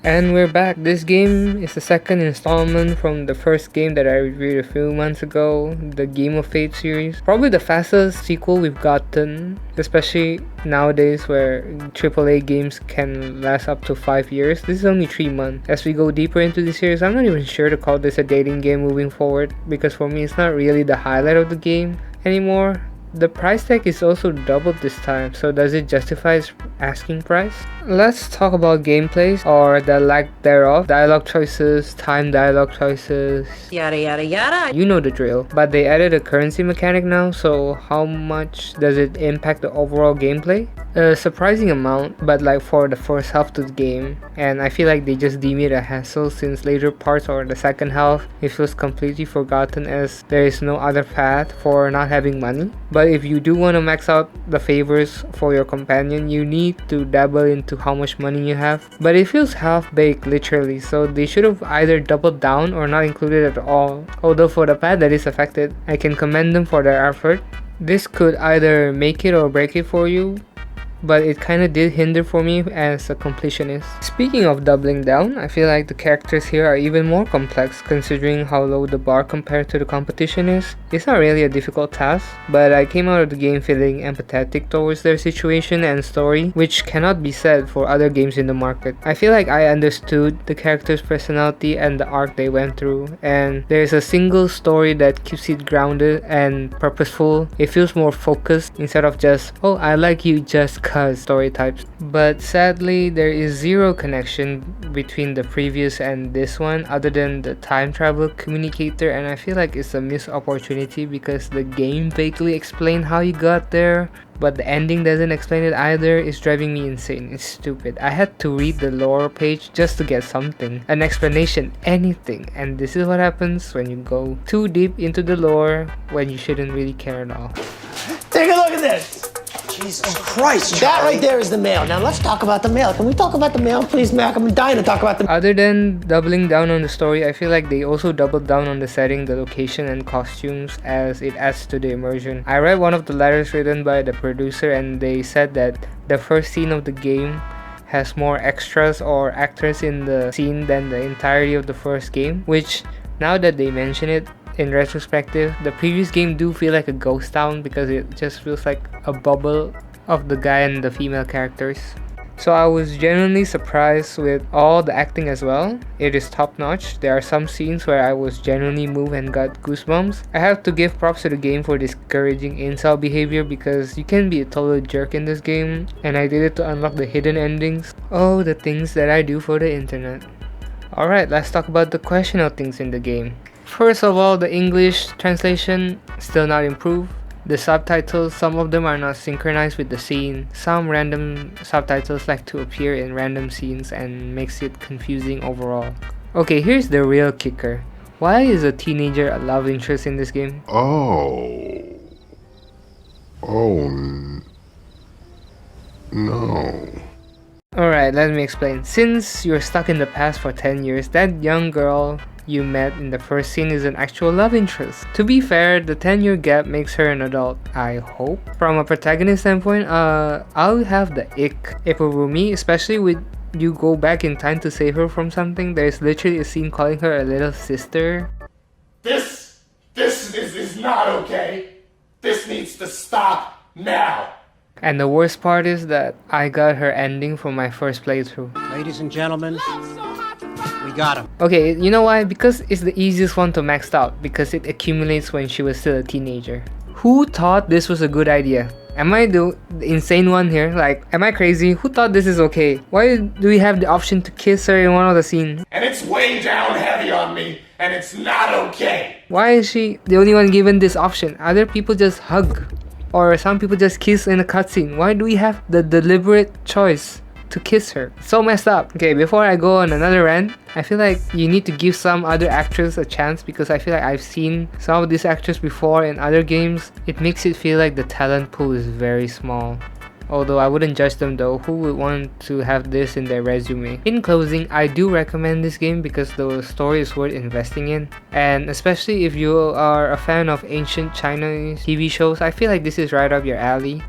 And we're back. This game is the second installment from the first game that I reviewed a few months ago, the Game of Fate series. Probably the fastest sequel we've gotten, especially nowadays where AAA games can last up to 5 years. This is only 3 months. As we go deeper into the series, I'm not even sure to call this a dating game moving forward, because for me it's not really the highlight of the game anymore. The price tag is also doubled this time, so does it justify its asking price? Let's talk about gameplays, or the lack thereof, dialogue choices, time dialogue choices, Yada yada yada. you know the drill. But they added a currency mechanic now, so how much does it impact the overall gameplay? A surprising amount, but like for the first half of the game, and I feel like they just deem it a hassle since later parts or the second half it feels completely forgotten as there is no other path for not having money. But if you do want to max out the favors for your companion, you need to dabble into how much money you have. But it feels half-baked literally, so they should have either doubled down or not included at all. Although for the path that is affected, I can commend them for their effort. This could either make it or break it for you, but it kinda did hinder for me as a completionist. Speaking of doubling down, I feel like the characters here are even more complex considering how low the bar compared to the competition is. It's not really a difficult task, but I came out of the game feeling empathetic towards their situation and story, which cannot be said for other games in the market. I feel like I understood the characters' personality and the arc they went through, and there's a single story that keeps it grounded and purposeful. It feels more focused instead of just, oh, I like you just cuz story types. But sadly, there is zero connection between the previous and this one other than the time travel communicator, and I feel like it's a missed opportunity because the game vaguely explained how you got there, but the ending doesn't explain it either. It's driving me insane. It's stupid. I had to read the lore page just to get something, an explanation, anything, and this is what happens when you go too deep into the lore when you shouldn't really care at all. Take a look at this. Jesus Christ, that right there is the mail. Now let's talk about the mail. Can we talk about the mail, please, Mac? I'm dying to talk about the Other than doubling down on the story, I feel like they also doubled down on the setting, the location, and costumes as it adds to the immersion. I read one of the letters written by the producer, and they said that the first scene of the game has more extras or actors in the scene than the entirety of the first game, which, now that they mention it, in retrospective, the previous game do feel like a ghost town because it just feels like a bubble of the guy and the female characters. So I was genuinely surprised with all the acting as well. It is top notch. There are some scenes where I was genuinely moved and got goosebumps. I have to give props to the game for discouraging incel behavior because you can be a total jerk in this game, and I did it to unlock the hidden endings. Oh, the things that I do for the internet. Alright, let's talk about the questionable things in the game. First of all, the English translation still not improved. The subtitles, some of them are not synchronized with the scene. Some random subtitles like to appear in random scenes and makes it confusing overall. Okay, here's the real kicker. Why is a teenager a love interest in this game? No. Alright, let me explain. Since you're stuck in the past for 10 years, that young girl you met in the first scene is an actual love interest. To be fair, the 10-year gap makes her an adult, I hope. From a protagonist standpoint, I'll have the ick if it were me, especially with you go back in time to save her from something. There's literally a scene calling her a little sister. This is not okay. This needs to stop now. And the worst part is that I got her ending from my first playthrough. Ladies and gentlemen, we got him. Okay, you know why? Because it's the easiest one to max out, because it accumulates when she was still a teenager. Who thought this was a good idea? Am I the insane one here? Like, am I crazy? Who thought this is okay? Why do we have the option to kiss her in one of the scenes? And it's weighing down heavy on me, and it's not okay. Why is she the only one given this option? Other people just hug, or some people just kiss in a cutscene. Why do we have the deliberate choice to kiss her? So messed up. Okay, before I go on another rant, I feel like you need to give some other actors a chance, because I feel like I've seen some of these actors before in other games. It makes it feel like the talent pool is very small. Although I wouldn't judge them though. Who would want to have this in their resume? In closing, I do recommend this game because the story is worth investing in, and especially if you are a fan of ancient Chinese TV shows, I feel like this is right up your alley.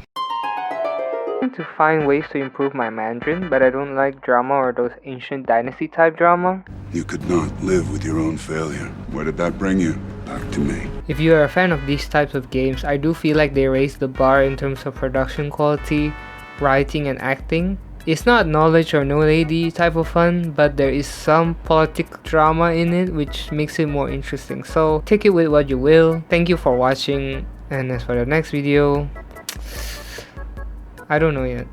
to find ways to improve my Mandarin, but I don't like drama or those ancient dynasty type drama. You could not live with your own failure. Where did that bring you? Back to me. If you are a fan of these types of games, I do feel like they raise the bar in terms of production quality, writing and acting. It's not knowledge or no lady type of fun, but there is some political drama in it which makes it more interesting. So take it with what you will. Thank you for watching, and as for the next video, I don't know yet.